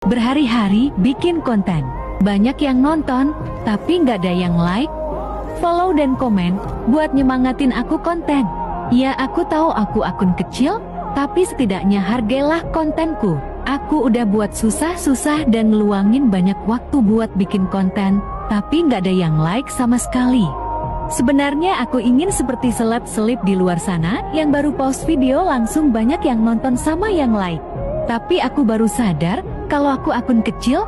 Berhari-hari bikin konten, banyak yang nonton, tapi nggak ada yang like, follow dan komen, buat nyemangatin aku konten. Ya aku tahu aku akun kecil, tapi setidaknya hargailah kontenku. Aku udah buat susah-susah dan ngeluangin banyak waktu buat bikin konten, tapi nggak ada yang like sama sekali. Sebenarnya aku ingin seperti seleb-seleb di luar sana, yang baru post video langsung banyak yang nonton sama yang like. Tapi aku baru sadar, kalau aku akun kecil,